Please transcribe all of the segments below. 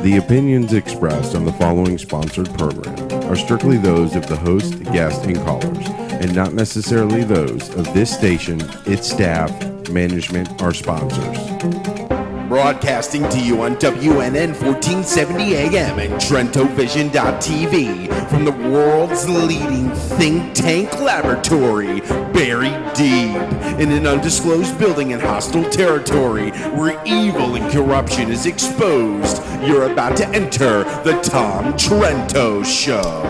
The opinions expressed on the following sponsored program are strictly those of the host, guest, and callers, and not necessarily those of this station, its staff, management, or sponsors. Broadcasting to you on WNN 1470 AM and TrentoVision.tv from the world's leading think tank laboratory, buried deep in an undisclosed building in hostile territory where evil and corruption is exposed. You're about to enter the Tom Trento Show.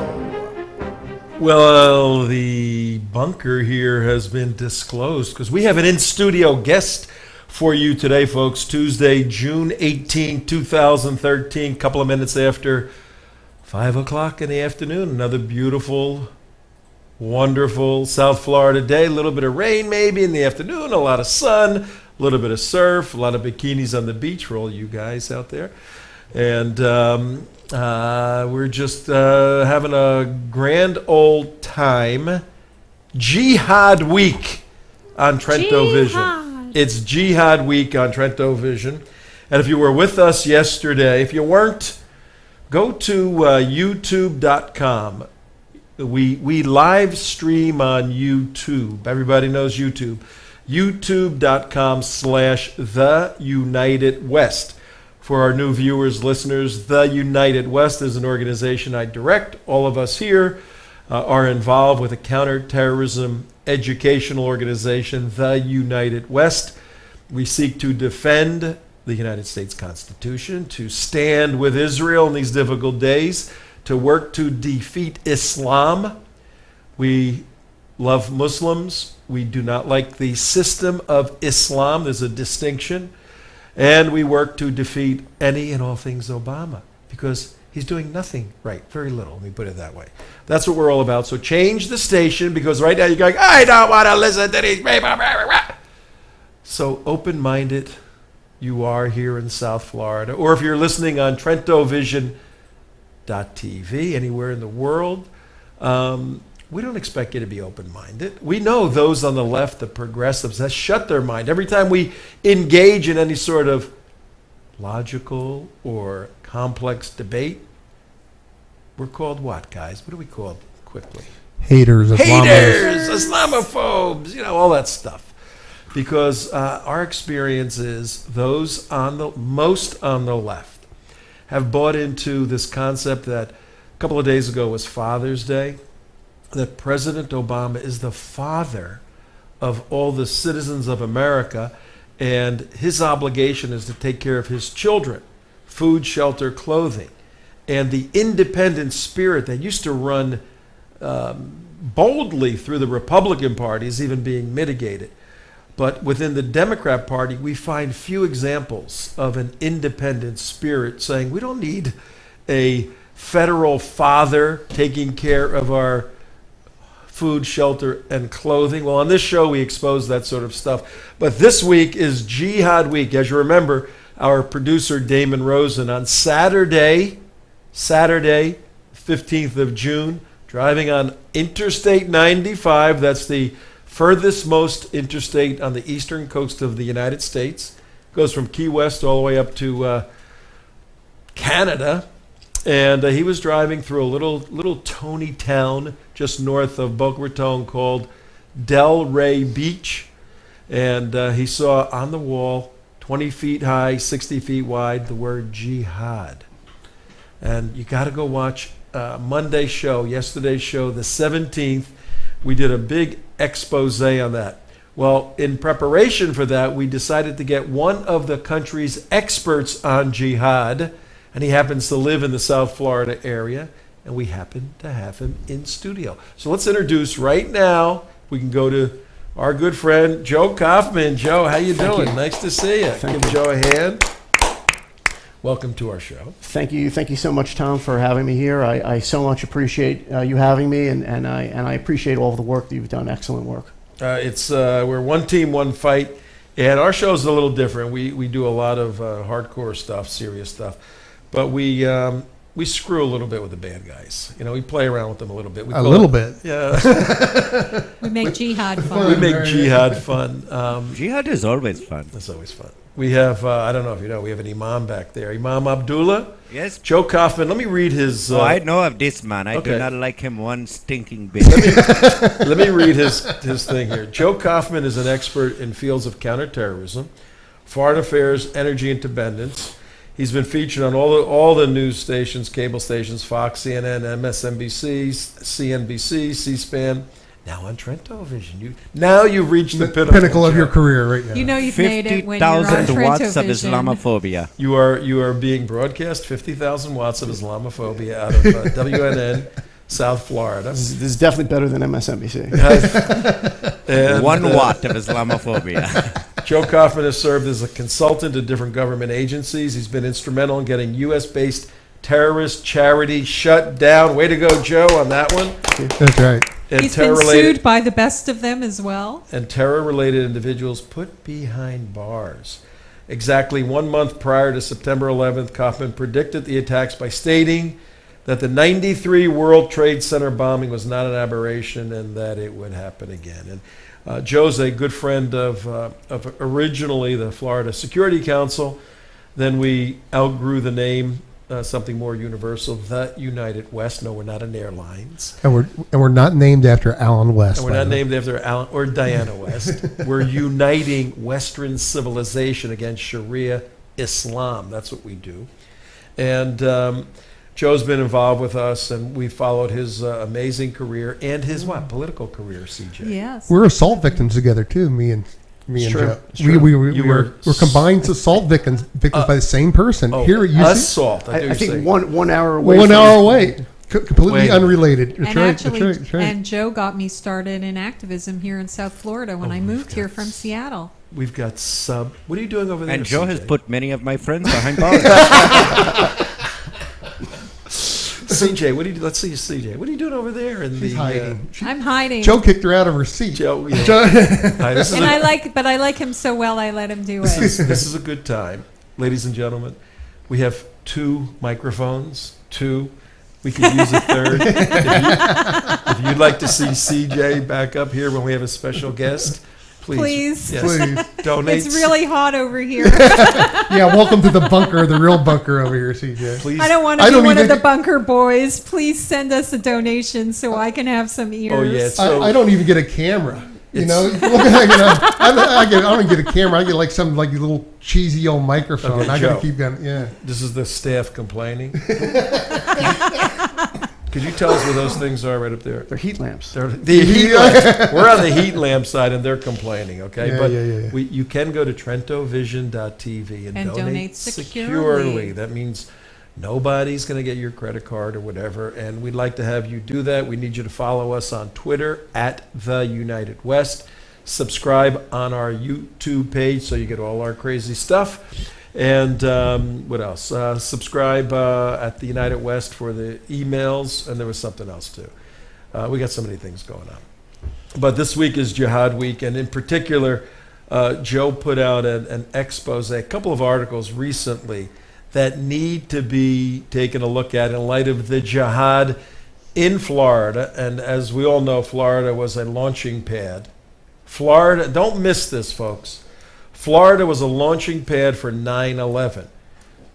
Well, the bunker here has been disclosed because we have an in-studio guest for you today, folks. Tuesday, June 18, 2013, couple of minutes after 5 o'clock in the afternoon. Another beautiful, wonderful South Florida day. A little bit of rain maybe in the afternoon, a lot of sun, a little bit of surf, a lot of bikinis on the beach for all you guys out there. And we're just having a grand old time. Jihad Week on TrentoVision. It's Jihad Week on TrentoVision. And if you were with us yesterday, if you weren't, go to youtube.com. We live stream on YouTube. Everybody knows YouTube. youtube.com/The United West. For our new viewers, listeners, The United West is an organization I direct. All of us here are involved with a counterterrorism educational organization, The United West. We seek to defend the United States Constitution, to stand with Israel in these difficult days, to work to defeat Islam. We love Muslims. We do not like the system of Islam. There's a distinction. And we work to defeat any and all things Obama because he's doing nothing right, very little, let me put it that way. That's what we're all about. So change the station because right now you're going, I don't want to listen to these people. So open-minded you are here in South Florida. Or if you're listening on TrentoVision.tv, anywhere in the world, we don't expect you to be open-minded. We know those on the left, the progressives, that shut their mind. Every time we engage in any sort of logical or complex debate, we're called what, guys? What are we called quickly? Haters, Islamophobes, all that stuff. Because our experience is those most on the left have bought into this concept that a couple of days ago was Father's Day, that President Obama is the father of all the citizens of America, and his obligation is to take care of his children, food, shelter, clothing. And the independent spirit that used to run boldly through the Republican Party is even being mitigated. But within the Democrat Party, we find few examples of an independent spirit saying we don't need a federal father taking care of our food, shelter, and clothing. Well, on this show, we expose that sort of stuff. But this week is Jihad Week. As you remember, our producer, Damon Rosen, on Saturday, 15th of June, driving on Interstate 95. That's the furthest most interstate on the eastern coast of the United States. Goes from Key West all the way up to Canada. And he was driving through a little Tony town just north of Boca Raton called Delray Beach. And he saw on the wall, 20 feet high, 60 feet wide, the word Jihad. And you got to go watch Monday's show, yesterday's show, the 17th. We did a big expose on that. Well, in preparation for that, we decided to get one of the country's experts on jihad, and he happens to live in the South Florida area, and we happen to have him in studio. So let's introduce right now, we can go to our good friend, Joe Kaufman. Joe, how you doing? Nice to see you. Give Joe a hand. Welcome to our show. Thank you so much, Tom, for having me here. I so much appreciate you having me, and I appreciate all of the work that you've done. Excellent work. We're one team, one fight, and our show is a little different. We do a lot of hardcore stuff, serious stuff, but we we screw a little bit with the bad guys. We play around with them a little bit. We A call little it- bit. Yeah. We make jihad We fun. make jihad fun. Jihad is always fun. That's always fun. We have, I don't know if you know, we have an imam back there. Imam Abdullah. Yes. Joe Kaufman. Let me read his. I know of this man. I okay. do not like him one stinking bit. Let me read his thing here. Joe Kaufman is an expert in fields of counterterrorism, foreign affairs, energy independence. He's been featured on all the news stations, cable stations, Fox, CNN, MSNBC, CNBC, C-SPAN. Now on TrentoVision. Now you've reached the pinnacle of Joe. your career right now. You know you've made it when you're on 50,000 watts of TrentoVision. Islamophobia. You are being broadcast 50,000 watts of Islamophobia out of WNN, South Florida. This is definitely better than MSNBC. And, 1 watt of Islamophobia. Joe Kaufman has served as a consultant to different government agencies. He's been instrumental in getting U.S.-based terrorist charity shut down. Way to go, Joe, on that one. That's right. And He's been terror-related- sued by the best of them as well. and terror-related individuals put behind bars. Exactly 1 month prior to September 11th, Kaufman predicted the attacks by stating that the 93 World Trade Center bombing was not an aberration and that it would happen again. And Joe's a good friend of originally the Florida Security Council. Then we outgrew the name, something more universal, the United West. No, we're not an airlines. And we're not named after Alan West. And we're not named after Alan or Diana West. We're uniting Western civilization against Sharia Islam. That's what we do. And Joe's been involved with us, and we followed his amazing career and his political career, CJ. Yes. We're assault victims together too. Me and true. Joe. It's true. We're combined combined assault victims by the same person. Oh, Here you see, assault. I think 1 hour away. 1 from- hour away, completely Wait. unrelated. That's And right. actually, That's right. and Joe got me started in activism here in South Florida when I moved here from Seattle. We've got What are you doing over there? And Joe has CJ? put many of my friends behind bars. CJ, what do you? Let's see, CJ. What are you doing over there? In She's the hiding. I'm hiding. Joe kicked her out of her seat. Joe. Yeah. Joe- All right, this is And a- I like him so well, I let him do it. This is a good time, ladies and gentlemen. We have 2 microphones. 2. We could use a third. If you'd like to see CJ back up here when we have a special guest, please. Please. Yes. Please. Donate. It's really hot over here. Yeah, welcome to the bunker, the real bunker over here, CJ. Please. I don't want I to be don't one of even- the bunker boys. Please send us a donation so I can have some ears. Oh yeah. So I don't even get a camera. You It's- know, I don't get a camera. I get like some like little cheesy old microphone. Okay, I Joe. gotta keep going. Yeah. this is the staff complaining. Could you tell us where those things are right up there? They're heat lamps. They're the heat lamp. We're on the heat lamp side, and they're complaining. Okay, Yeah, but yeah. you can go to TrentoVision.tv and donate donate securely. securely. That means nobody's going to get your credit card or whatever, and we'd like to have you do that. We need you to follow us on Twitter at The United West. Subscribe on our YouTube page so you get all our crazy stuff. And what else? Subscribe at the United West for the emails, and there was something else too. We got so many things going on. But this week is Jihad Week, and in particular, Joe put out an expose, a couple of articles recently that need to be taken a look at in light of the jihad in Florida. And as we all know, Florida was a launching pad. Florida, don't miss this, folks. Florida was a launching pad for 9/11.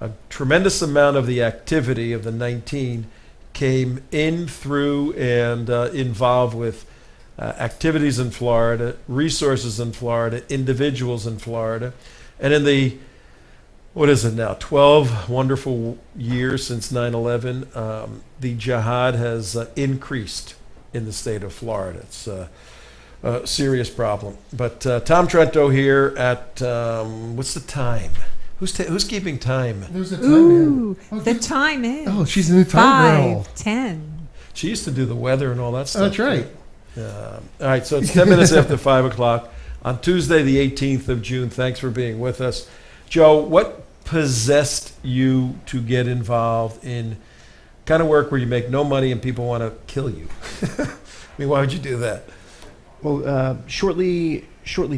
A tremendous amount of the activity of the 19 came in through and involved with activities in Florida, resources in Florida, individuals in Florida. And in the, 12 wonderful years since 9/11, the jihad has increased in the state of Florida. It's serious problem. But Tom Trento here at what's the time? Who's keeping time? There's a time. Ooh, man. the time is Oh, she's the new time girl. 5:10. She used to do the weather and all that stuff. That's right. All right, so it's 10 minutes after 5 o'clock on Tuesday, the 18th of June. Thanks for being with us. Joe, what possessed you to get involved in kind of work where you make no money and people want to kill you? I mean, why would you do that? Well, shortly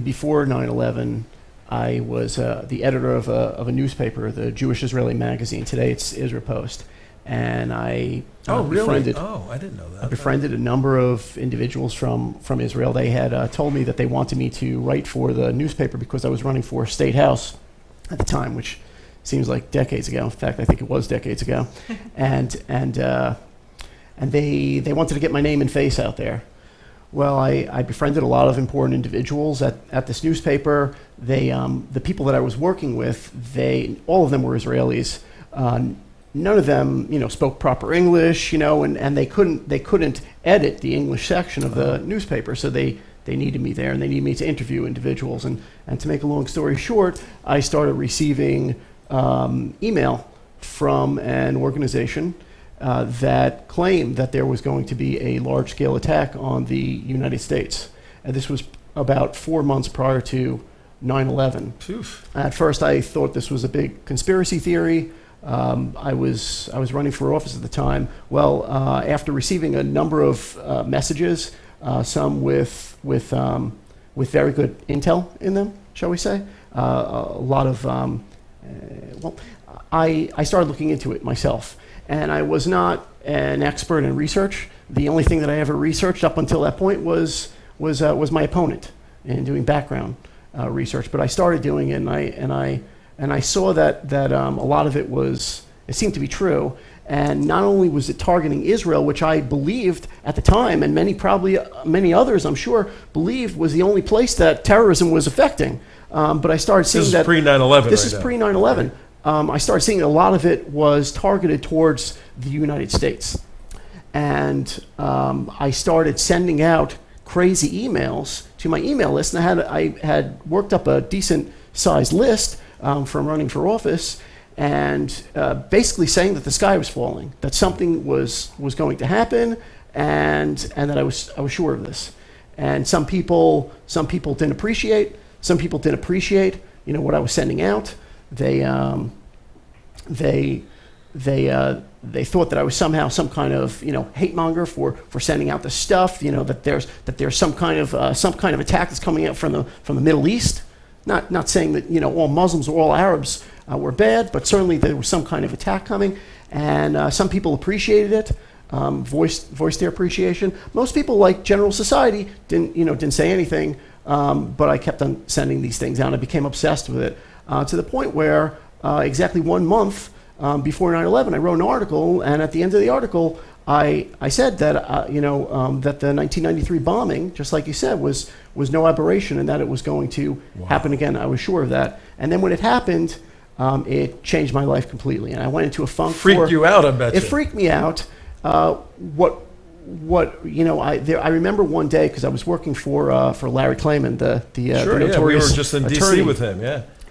before 9/11, I was the editor of a newspaper, the Jewish Israeli magazine. Today it's Israel Post. and I Oh, really? befriended. Oh, I didn't know I that. befriended a number of individuals from Israel. They had told me that they wanted me to write for the newspaper because I was running for State House at the time, which seems like decades ago. In fact, I think it was decades ago. and they wanted to get my name and face out there. Well, I befriended a lot of important individuals at this newspaper. The people that I was working with, all of them were Israelis. None of them, spoke proper English, and they couldn't edit the English section of the newspaper, so they needed me there, and they needed me to interview individuals. And to make a long story short, I started receiving email from an organization that claimed that there was going to be a large-scale attack on the United States. And this was about 4 months prior to 9/11. At first, I thought this was a big conspiracy theory. I was running for office at the time. Well, after receiving a number of messages, some with very good intel in them, shall we say, a lot of I started looking into it myself, and I was not an expert in research. The only thing that I ever researched up until that point was my opponent and doing background research. But I started doing it, and I saw that a lot of it seemed to be true. And not only was it targeting Israel, which I believed at the time, and many others, I'm sure, believed was the only place that terrorism was affecting. But I started seeing that... This is pre-9/11. This is pre-9/11. I started seeing a lot of it was targeted towards the United States. And I started sending out crazy emails to my email list. And I had worked up a decent-sized list from running for office, and basically saying that the sky was falling, that something was going to happen, and that I was sure of this. And some people didn't appreciate. Some people did appreciate, what I was sending out. They thought that I was somehow some kind of hate monger for sending out the stuff. That there's some kind of attack that's coming out from the Middle East. Not saying that all Muslims or all Arabs were bad, but certainly there was some kind of attack coming, and some people appreciated it, voiced their appreciation. Most people, like general society, didn't say anything, but I kept on sending these things out. I became obsessed with it to the point where exactly 1 month before 9/11, I wrote an article, and at the end of the article, I said that that the 1993 bombing, just like you said, was no aberration, and that it was going to happen again. I was sure of that. And then when it happened, it changed my life completely, and I went into a funk. Freaked you out, I bet you. It freaked me out. I remember one day, because I was working for Larry Klayman, the notorious we were just in attorney D.C. with him,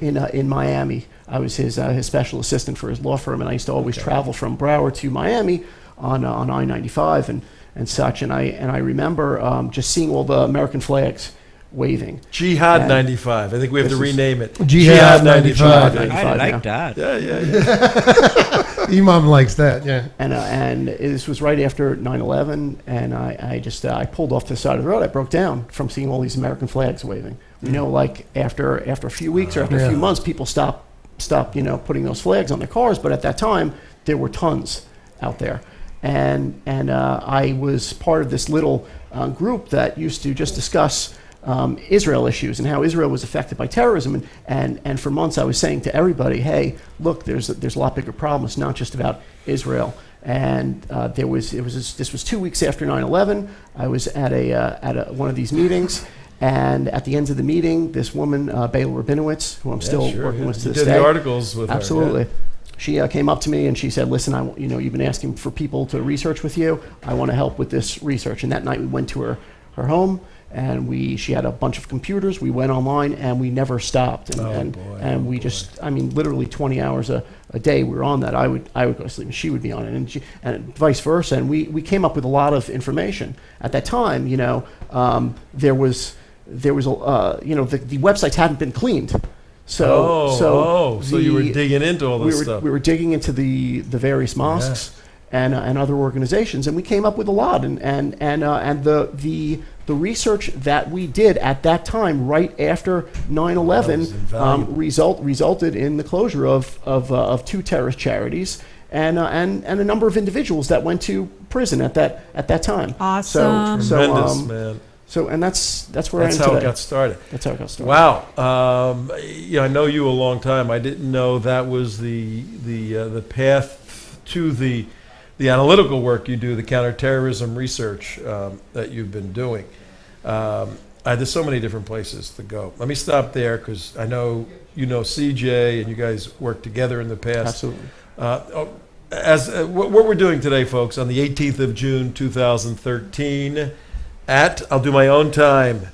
in Miami. I was his special assistant for his law firm, and I used to always travel from Broward to Miami on I-95 and such. And I remember just seeing all the American flags waving. Jihad 95. I think we have to rename it. Jihad 95. I like that. Yeah. Imam likes that, yeah. And this was right after 9/11, and I pulled off to the side of the road. I broke down from seeing all these American flags waving. Like after a few weeks or after a few months, people stopped putting those flags on their cars. But at that time, there were tons out there. And I was part of this little group that used to just discuss Israel issues and how Israel was affected by terrorism. And for months I was saying to everybody, hey, look, there's a lot bigger problem. It's not just about Israel. And this was 2 weeks after 9/11. I was at one of these meetings. And at the end of the meeting, this woman, Bayla Rabinowitz, who I'm still working with to this day. You did the articles with her. Absolutely. She came up to me and she said, listen, you've been asking for people to research with you. I want to help with this research. And that night we went to her home, and she had a bunch of computers. We went online, and we never stopped. And we literally 20 hours a day we were on that. I would go to sleep and she would be on it, and vice versa. And we came up with a lot of information. At that time, there was the websites hadn't been cleaned. So you were digging into all this stuff. We were digging into the various mosques and other organizations, and we came up with a lot. And the research that we did at that time, right after 9/11, resulted in the closure of 2 terrorist charities and a number of individuals that went to prison at that time. Awesome. Tremendous, man. So, and that's where That's I am how today. it got started. That's how it got started. Wow. I know you a long time. I didn't know that was the path to the analytical work you do, the counterterrorism research that you've been doing. There's so many different places to go. Let me stop there because I know you know CJ and you guys worked together in the past. Absolutely. What we're doing today, folks, on the 18th of June, 2013, I'll do my own time.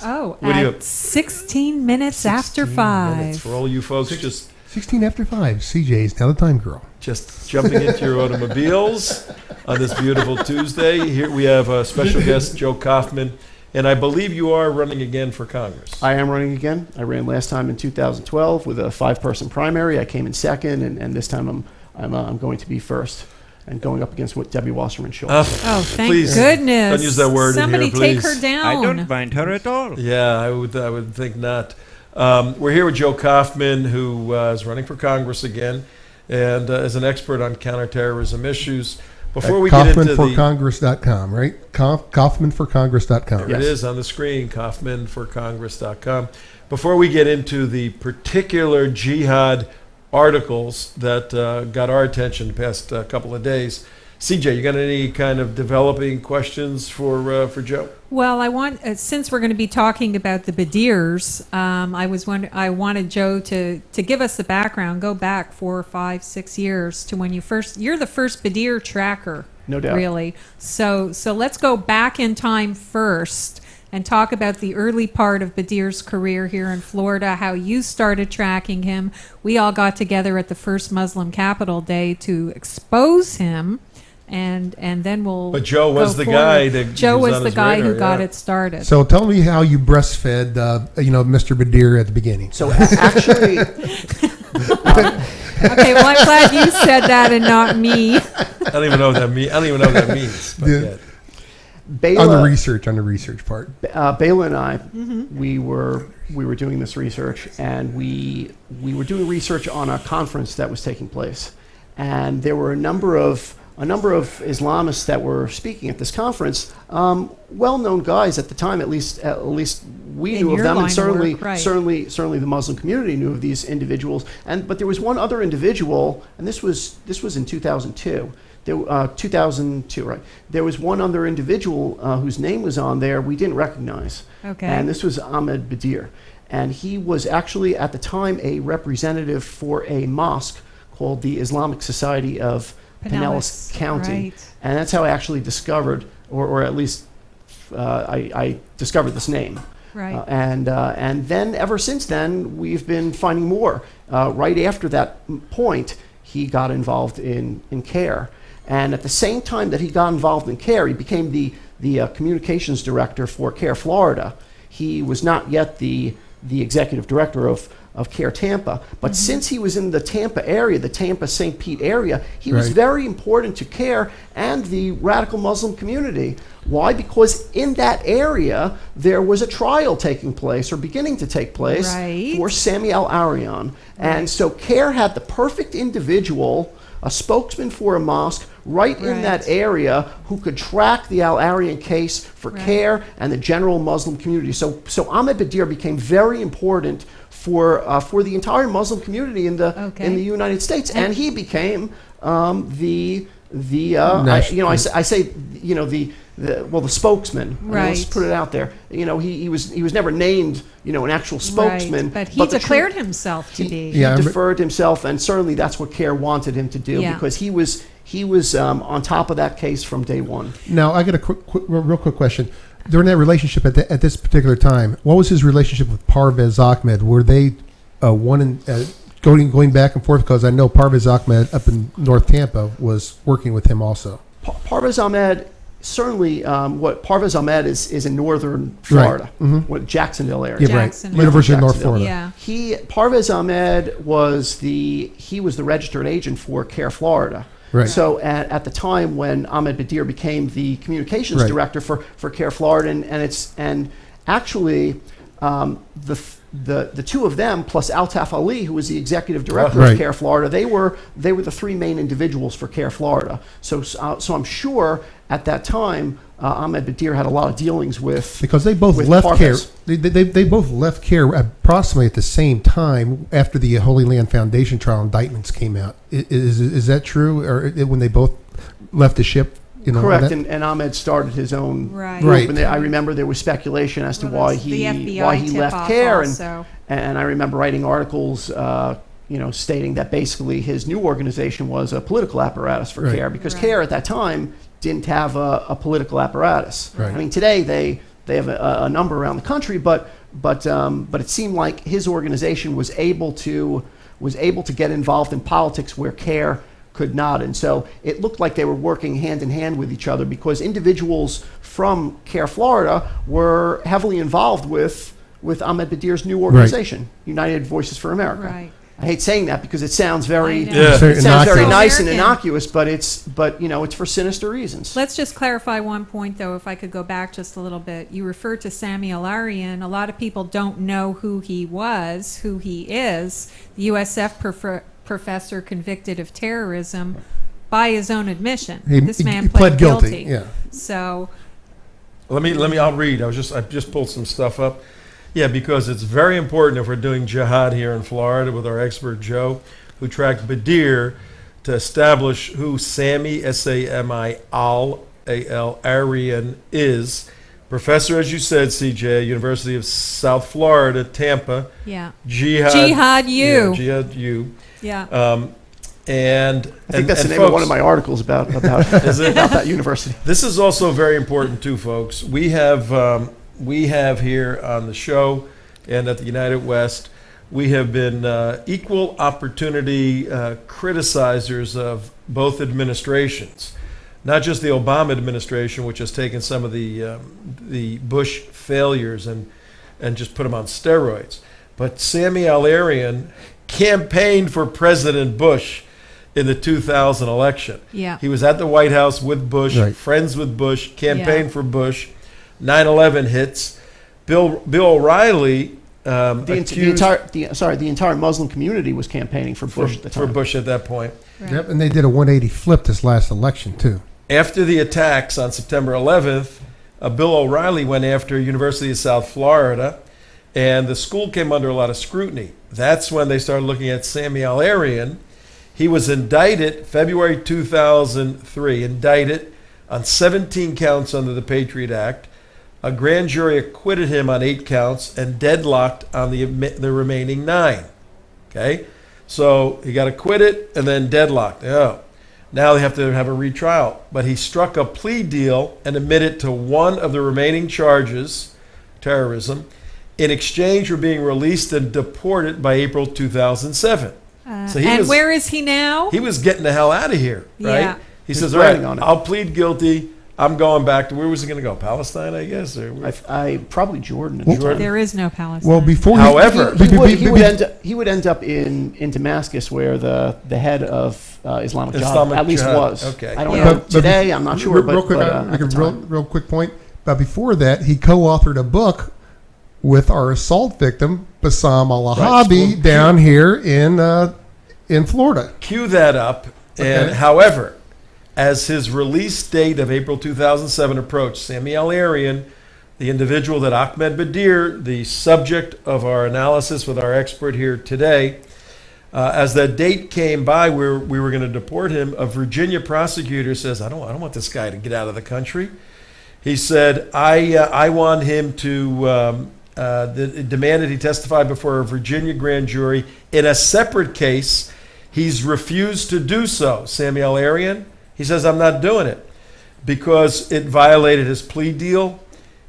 Oh, What do you- at 16 minutes after 16 5. Minutes for all you folks just 16 after 5. CJ is now the time girl. jumping into your automobiles on this beautiful Tuesday. Here we have a special guest, Joe Kaufman, and I believe you are running again for Congress. I am running again. I ran last time in 2012 with a 5-person primary. I came in second, and this time I'm going to be first and going up against Debbie Wasserman Schultz. Oh, thank Please, goodness. don't use that word in Somebody here, take please. her down. I don't mind her at all. Yeah, I would think not. We're here with Joe Kaufman, who is running for Congress again, and is an expert on counterterrorism issues. Before we get into the KaufmanForCongress.com, right? KaufmanForCongress.com. There it is on the screen, KaufmanForCongress.com. Before we get into the particular Jihad articles that got our attention the past couple of days, CJ, you got any kind of developing questions for Joe? Well, I want since we're going to be talking about the Bediers, I wanted Joe to give us the background. Go back 4, 5, 6 years to when you're the first Bedier tracker. No doubt. Really. So let's go back in time first and talk about the early part of Bedier's career here in Florida, how you started tracking him. We all got together at the first Muslim Capital Day to expose him. And then we'll. But Joe was go the guy forward. that Joe was was on the his guy radar, who got yeah. it started. So tell me how you breastfed, Mr. Badier at the beginning. So actually, Okay, well, I'm glad you said that and not me. I don't even know what that means. But Yeah. yeah. Bela, on the research part. Bela and I, we were doing this research, and we were doing research on a conference that was taking place, and there were a number of Islamists that were speaking at this conference. Well-known guys at the time, at least we In knew of your them, line and of work, right. certainly the Muslim community knew of these individuals. But there was one other individual, and this was in 2002. 2002, right? There was one other individual whose name was on there we didn't recognize. Okay. And this was Ahmed Bedier. And he was actually, at the time, a representative for a mosque called the Islamic Society of Pinellas County. Right. And that's how I actually discovered, or at least I discovered this name. Right. And then ever since then, we've been finding more. Right after that point, he got involved in CARE. And at the same time that he got involved in CARE, he became the communications director for CARE Florida. He was not yet the executive director of CARE Tampa. But since he was in the Tampa area, the Tampa-St. Pete area, he was Right. very important to CARE and the radical Muslim community. Why? Because in that area, there was a trial taking place, or beginning to take place, Right. for Samuel Alarian. And so CARE had the perfect individual, a spokesman for a mosque, right in Right. that area, who could track the Al-Arian case for Right. CARE and the general Muslim community. So Ahmed Bedier became very important for the entire Muslim community in the United States, and he became the spokesman. I mean, let's Right. put it out there. He was never named an actual spokesman, Right. But he the declared truth- himself to be. he Yeah, deferred himself, and certainly that's what CARE wanted him to do, Yeah. because he was on top of that case from day one. Now, I got a real quick question. During that relationship at this particular time, what was his relationship with Parvez Ahmed? Were they going back and forth? Because I know Parvez Ahmed up in North Tampa was working with him also. Parvez Ahmed, certainly, what Parvez Ahmed is in northern Florida, what Jacksonville area. Yeah, right. Jacksonville. University of North Jacksonville. Florida. Yeah. Parvez Ahmed was the registered agent for CARE Florida. Right. So at the time when Ahmed Bedier became the communications Right. director for CARE Florida, and actually the two of them plus Altaf Ali, who was the executive director Right. of CARE Florida, they were the three main individuals for CARE Florida. So I'm sure at that time Ahmed Bedier had a lot of dealings with, because they both with left CARE. Parvez. They both left CARE approximately at the same time after the Holy Land Foundation trial indictments came out. Is that true? Or when they both left the ship? Correct, that- and Ahmed started his own Right. group. Right. And I remember there was speculation as to Well, why that's the he FBI left tip-off CARE, also. and I remember writing articles, stating that basically his new organization was a political apparatus for Right. CARE, because Right. CARE at that time didn't have a political apparatus. Right. I mean, today they have a number around the country, but it seemed like his organization was able to get involved in politics where CARE could not. And so it looked like they were working hand in hand with each other, because individuals from CARE Florida were heavily involved with Ahmed Bedier's new organization, United Voices for America. Right. I hate saying that because it sounds very, I know. Yeah. it sounds very Innocuous. nice and American. innocuous, but it's for sinister reasons. Let's just clarify one point, though, if I could go back just a little bit. You referred to Samuel Alarian. A lot of people don't know who he was, who he is. The USF professor convicted of terrorism by his own admission. This man pled guilty. Yeah. So, I'll read. I just pulled some stuff up. Yeah, because it's very important if we're doing jihad here in Florida with our expert Joe, who tracked Badier to establish who Sami, S-A-M-I, Al-A-L, is. Professor, as you said, CJ, University of South Florida, Tampa. yeah. Jihad. Jihad U. Yeah, Jihad U. Yeah. And I think that's the name folks, of one of my articles about Is it? about that university. This is also very important too, folks. We have here on the show and at the United West, we have been equal opportunity criticizers of both administrations, not just the Obama administration, which has taken some of the Bush failures and just put them on steroids, but Samuel Alarian campaigned for President Bush in the 2000 election. Yeah. He was at the White House with Bush, Right. friends with Bush, campaigned Yeah. for Bush. 9/11 hits. Bill O'Reilly The entire Muslim community was campaigning for Bush at the time. for Bush at that point. Right. Yep, and they did a 180 flip this last election too. After the attacks on September 11th, Bill O'Reilly went after University of South Florida, and the school came under a lot of scrutiny. That's when they started looking at Samuel Alarian. He was indicted February 2003, indicted on 17 counts under the Patriot Act. A grand jury acquitted him on 8 counts and deadlocked on the remaining 9. Okay? So he got acquitted and then deadlocked. Oh. Now they have to have a retrial. But he struck a plea deal and admitted to one of the remaining charges, terrorism, in exchange for being released and deported by April 2007. So he and was- where is he now? He was getting the hell out of here, right? Yeah. He He's says, all right, planning on it. I'll plead guilty. I'm going back to, where was he going to go? Palestine, I guess? Or where? I probably Jordan. At Well, the time. There is no Palestine. Well, before However- He would end up in Damascus, where the head of Islamic Jihad Islamic at least Jihad, was. okay. I don't Yeah. know But today. I'm not sure. Real quick, at the time. real quick point. But before that, he co-authored a book with our assault victim Bassam al-Ahabi Right. down here in Florida. Cue that up. And Okay. however, as his release date of April 2007 approached, Samuel Alarian, the individual that Ahmed Bedier, the subject of our analysis with our expert here today, as that date came by where we were going to deport him, a Virginia prosecutor says, I don't want this guy to get out of the country. He said, I want him to demanded he testify before a Virginia grand jury in a separate case. He's refused to do so. Samuel Alarian, he says, I'm not doing it because it violated his plea deal.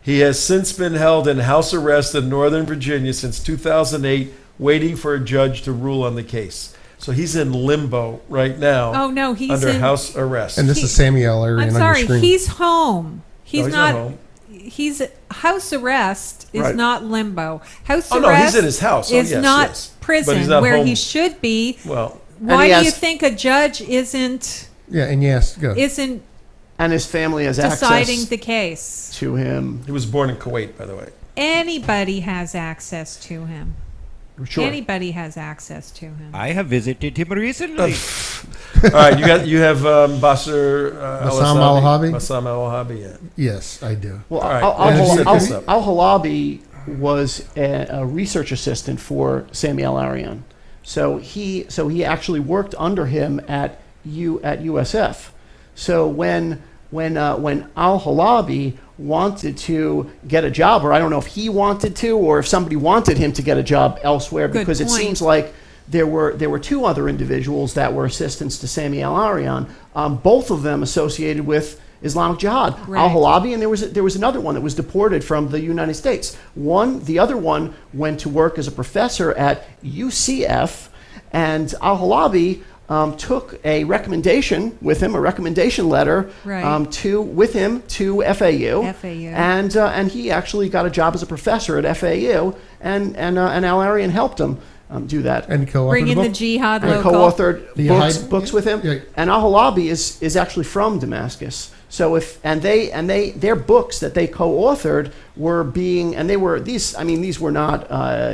He has since been held in house arrest in Northern Virginia since 2008, waiting for a judge to rule on the case. So he's in limbo right now. Oh, no, he's under in- house arrest. And this is Samuel Alarian I'm on your sorry, screen. he's home. He's he's not. not home. He's house arrest is Right. not limbo. House Oh, no, arrest he's in his house. Oh, is yes, not yes. But prison he's not where home. he should be. Well, Why he do has- you think a judge isn't Yeah, and yes, go. And his family has deciding access the case? to him. he was born in Kuwait, by the way. anybody has access to him. Sure. Anybody has access to him. I have visited him recently. All right, you have Bassam al-Habi? Bassam al-Habi, yeah. Yes, I do. Well, All right, let's set this up. Al-Halabi was a research assistant for Samuel Alarian. So he actually worked under him at USF. So when Al-Halabi wanted to get a job, or I don't know if he wanted to, or if somebody wanted him to get a job elsewhere, Good because it point. seems like there were two other individuals that were assistants to Samuel Alarian, both of them associated with Islamic Jihad. Right. Al-Halabi, and there was another one that was deported from the United States. The other one went to work as a professor at UCF, and Al-Halabi took a recommendation with him, a recommendation letter Right. to FAU. And he actually got a job as a professor at FAU, and Alarian helped him do that. And co-authored Bring in the the book? Jihad And local. co-authored books with him. Yeah. And Al-Halabi is actually from Damascus. So their books that they co-authored were being, and these were not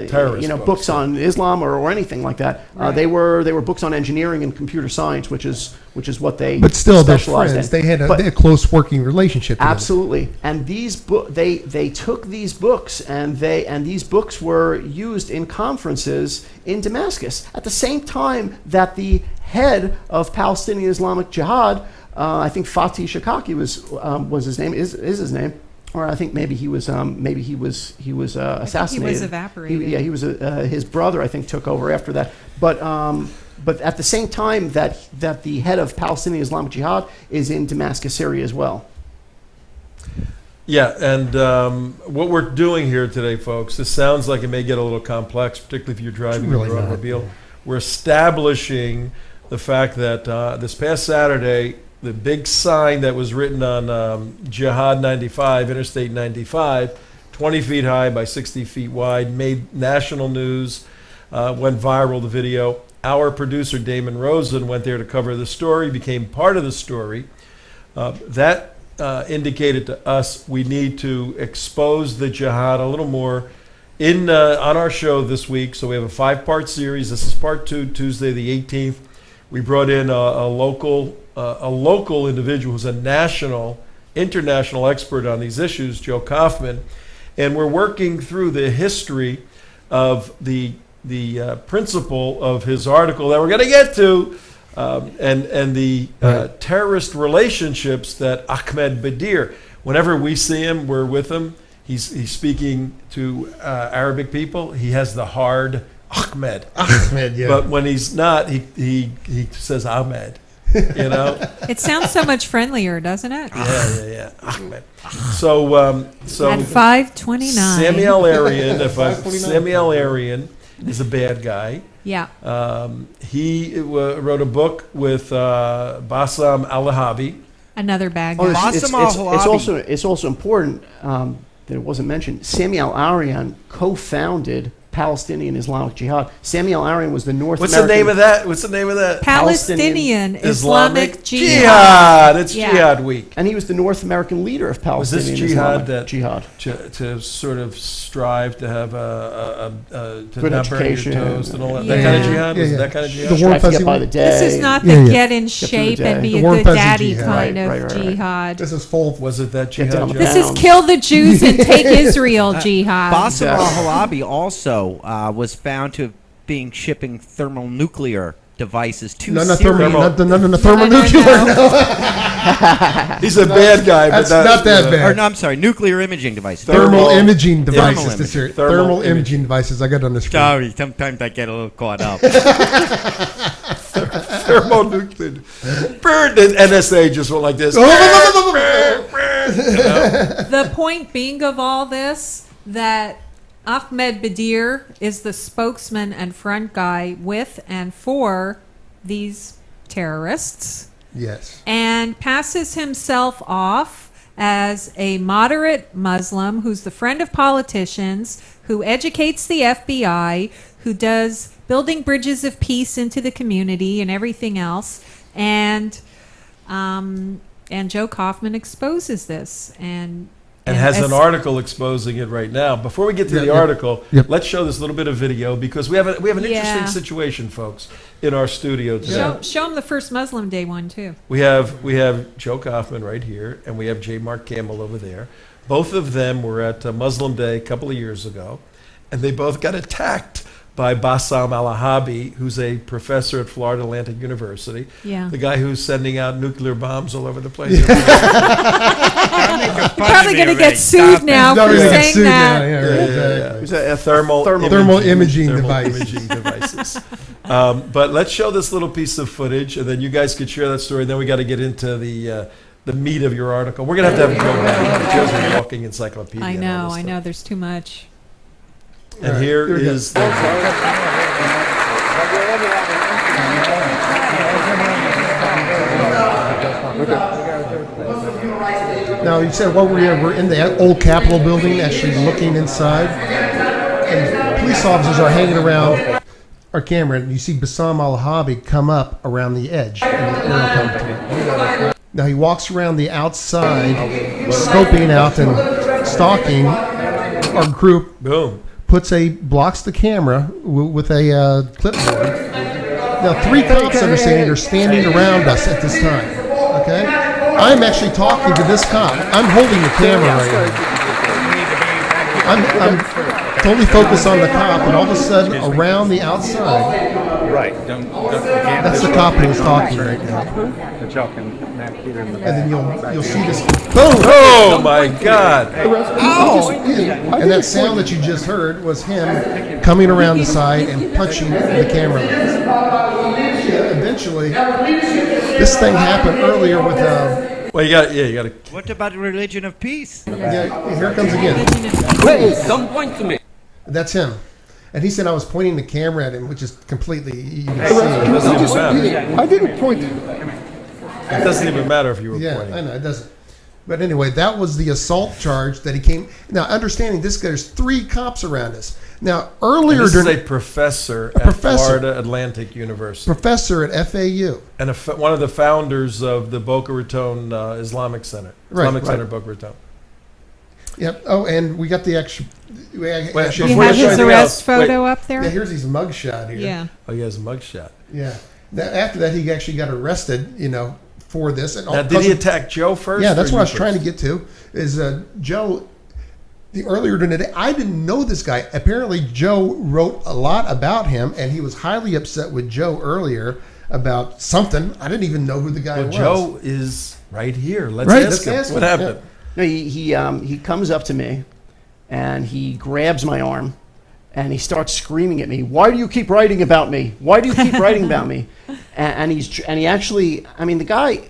Terrorist books on Islam or anything like that. Right. They were books on engineering and computer science, which is what they But still, they're specialized friends. in. They had But- a close working relationship together. Absolutely, and they took these books, and these books were used in conferences in Damascus at the same time that the head of Palestinian Islamic Jihad, I think Fatih Shakaki was his name, is his name, or I think maybe he was assassinated. evaporated. He was his brother, I think, took over after that, but at the same time that the head of Palestinian Islamic Jihad is in Damascus, Syria as well. Yeah, and what we're doing here today, folks, this sounds like it may get a little complex, particularly if you're driving really your not. automobile. We're establishing the fact that this past Saturday, the big sign that was written on Jihad 95, Interstate 95, 20 feet high by 60 feet wide, made national news, went viral, the video. Our producer, Damon Rosen, went there to cover the story, became part of the story. That indicated to us we need to expose the jihad a little more on our show this week. So we have a 5-part series. This is part 2, Tuesday the 18th. We brought in a local individual who's a international expert on these issues, Joe Kaufman, and we're working through the history of the principle of his article that we're going to get to, and the terrorist relationships that AHMED Bedier. Whenever we see him, we're with him. He's speaking to Arabic people. He has the hard Ahmed. Ahmed, yeah. But when he's not, he says Ahmed. You know. It sounds so much friendlier, doesn't it? Yeah. Ahmed. So At 5:29. Samuel Alarian. Samuel Alarian is a bad guy. Yeah. He wrote a book with Bassam al-Habi. Another bad Oh, guy. it's also important that it wasn't mentioned. Samuel Alarian co-founded Palestinian Islamic Jihad. Samuel Alarian was the North What's American... the name of that? Palestinian Islamic Jihad. Jihad. It's Yeah. Jihad Week. And he was the North American leader of Was this Palestinian Jihad Islamic Jihad. to sort of strive to have to Good not burn your education. toast and all that? Yeah. That kind of jihad? Yeah, Was it yeah. that kind of The jihad? warm Strive to fuzzy get by one? the day. This is not the Yeah, yeah. get in through the shape and day. be The a warm good fuzzy daddy jihad. kind Right, of right. jihad. This is full. Was it that Get jihad? down. Joe? This is kill the Jews and take Israel jihad. Bassam Exactly. al-Halabi also was found to have been shipping thermonuclear devices to No, Syria. thermonuclear. No. He's a bad guy, but That's not that bad. Or no, I'm sorry, nuclear imaging devices. Thermal imaging devices. Thermal this year. imaging. Thermal Thermal imaging. imaging devices. I got it on the screen. Sorry, sometimes I get a little caught up. Thermonuclear. Burn. The NSA just went like this. The point being of all this, that Ahmed Bedier is the spokesman and front guy with and for these terrorists, Yes. and passes himself off as a moderate Muslim who's the friend of politicians, who educates the FBI, who does building bridges of peace into the community and everything else. And Joe Kaufman exposes this. And and has an article exposing it right now. Before we get to the article, let's show this little bit of video because we have an interesting situation, folks, in our studio today. Show them the first Muslim Day one too. We have Joe Kaufman right here, and we have J. Mark Campbell over there. Both of them were at Muslim Day a couple of years ago, and they both got attacked by Bassam al-Ahabi, who's a professor at Florida Atlantic University. Yeah. The guy who's sending out nuclear bombs all over the place. Probably going to get sued now for saying that. It was a thermal imaging device. Imaging devices. But let's show this little piece of footage, and then you guys could share that story. And then we got to get into the meat of your article. We're going to have Joe back. Joe's a walking encyclopedia. I know. There's too much. And right, here is the... Now, you said, we're in the old Capitol building, actually looking inside. And police officers are hanging around our camera, and you see Bassam al-Ahabi come up around the edge. Now, he walks around the outside, scoping out and stalking our group. Boom. Blocks the camera with a clipboard. Now, 3 cops are standing around us at this time. Okay, I'm actually talking to this cop. I'm holding the camera right now. I'm totally focused on the cop, and all of a sudden, around the outside, that's the cop who's talking right now. And then you'll see this. Boom! Oh my God! Ow! And that sound that you just heard was him coming around the side and punching the camera lens. Eventually, this thing happened earlier with well, you got to. What about religion of peace? Yeah, here it comes again. Please, don't point to me. That's him. And he said I was pointing the camera at him, which is completely. You can see. I didn't point. It doesn't even matter if you were pointing. Yeah, I know it doesn't. But anyway, that was the assault charge that he came. Now, understanding this, there's 3 cops around us. Now, earlier, this is a professor at Florida Atlantic University. Professor at FAU, and one of the founders of the Boca Raton Islamic Center. Islamic Center, Boca Raton. Yep. Oh, and we got the extra. You have his arrest photo up there? Yeah, here's his mugshot here. Yeah. Oh, he has a mugshot. Yeah. Now, after that, he actually got arrested, for this. And now, did he attack Joe first? Yeah, that's what I was trying to get to. Is Joe? Earlier today, I didn't know this guy. Apparently, Joe wrote a lot about him, and he was highly upset with Joe earlier about something. I didn't even know who the guy was. Joe is right here. Let's ask him. What happened? Yeah. No, he comes up to me, and he grabs my arm, and he starts screaming at me. Why do you keep writing about me? Why do you keep writing about me? And he actually, the guy,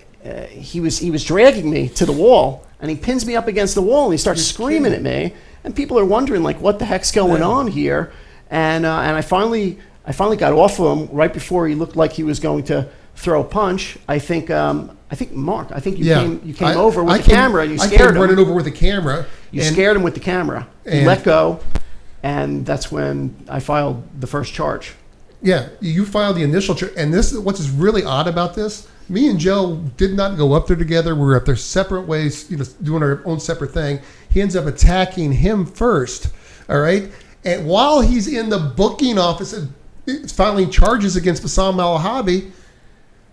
he was dragging me to the wall, and he pins me up against the wall, and he starts screaming at me, and people are wondering what the heck's going on here, and I finally got off of him right before he looked like he was going to throw a punch. I think Mark, you came over with the camera, and you scared him. I came running over with the camera. You scared him with the camera. He let go, and that's when I filed the first charge. Yeah, you filed the initial charge, and this is what's really odd about this. Me and Joe did not go up there together. We were up there separate ways, doing our own separate thing. He ends up attacking him first, all right? And while he's in the booking office filing charges against Bassam al-Ahabi,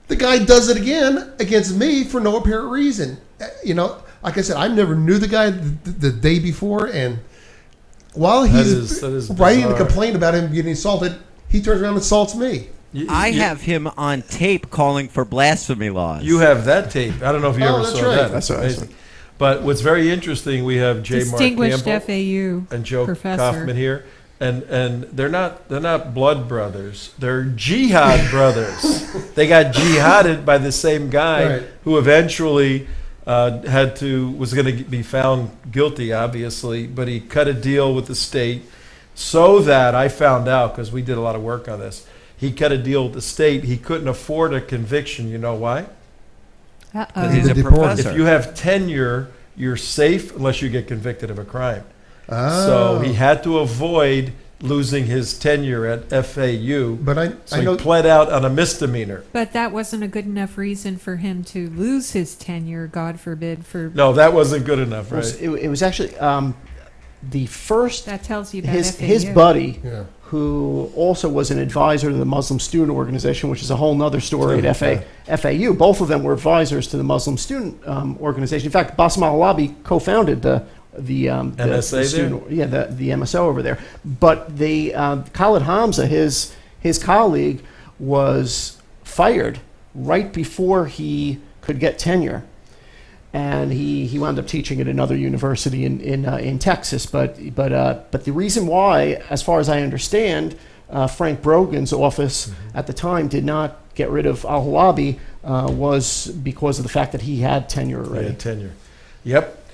the guy does it again against me for no apparent reason. Like I said, I never knew the guy the day before, and while he's writing a complaint about him getting assaulted, he turns around and assaults me. I have him on tape calling for blasphemy laws. You have that tape. I don't know if you ever saw that. That's amazing. But what's very interesting, we have J. Mark Distinguished Campbell FAU and Joe professor. Kaufman here, and they're not blood brothers. They're Jihad brothers. They got jihaded by the same guy who eventually was going to be found guilty, obviously, but he cut a deal with the state so that I found out, because we did a lot of work on this. He cut a deal with the state. He couldn't afford a conviction. You know why? Uh-oh. He's a professor. If you have tenure, you're safe unless you get convicted of a crime. So he had to avoid losing his tenure at FAU. But So I know he pled out on a misdemeanor. But that wasn't a good enough reason for him to lose his tenure, God forbid, for No, that wasn't good enough, right? It was actually the first, that tells you about his FAU. buddy, Yeah. who also was an advisor to the Muslim Student Organization, which is a whole nother story at FAU. Both of them were advisors to the Muslim Student Organization. In fact, Bassem al-Alabi co-founded the MSA student, the MSO over there. But the Khalid Hamza, his colleague, was fired right before he could get tenure, and he wound up teaching at another university in Texas. But the reason why, as far as I understand, Frank Brogan's office at the time did not get rid of al-Halabi was because of the fact that he had tenure already. He had tenure. Yep.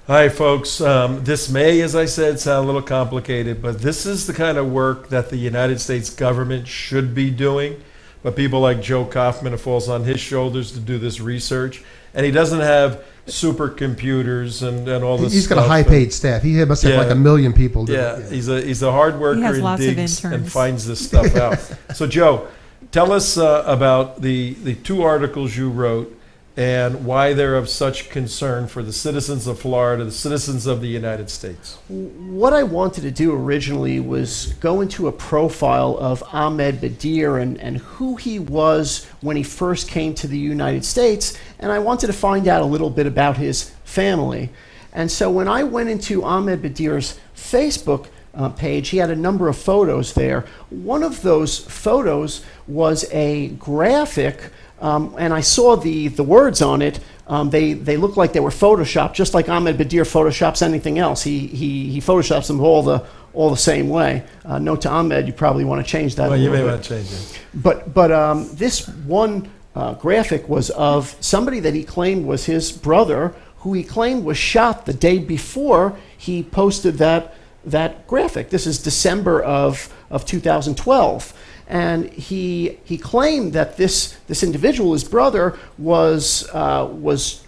All right, folks. This may, as I said, sound a little complicated, but this is the kind of work that the United States government should be doing. But people like Joe Kaufman, it falls on his shoulders to do this research. And he doesn't have supercomputers and all this he's got a stuff. high-paid staff. He must have like 1 million people. Yeah, he's a hard worker He has and lots of digs and interns. finds this stuff out. So, Joe, tell us about the 2 articles you wrote and why they're of such concern for the citizens of Florida, the citizens of the United States. What I wanted to do originally was go into a profile of Ahmed Bedier and who he was when he first came to the United States, and I wanted to find out a little bit about his family. And so when I went into Ahmed Bedier's Facebook page, he had a number of photos there. One of those photos was a graphic, and I saw the words on it. They looked like they were photoshopped, just like Ahmed Bedier photoshops anything else. He photoshops them all the same way. Note to Ahmed, you probably want to change that. Well, you may bit. want to change it. But this one graphic was of somebody that he claimed was his brother, who he claimed was shot the day before he posted that graphic. This is December of 2012. And he claimed that this individual, his brother, was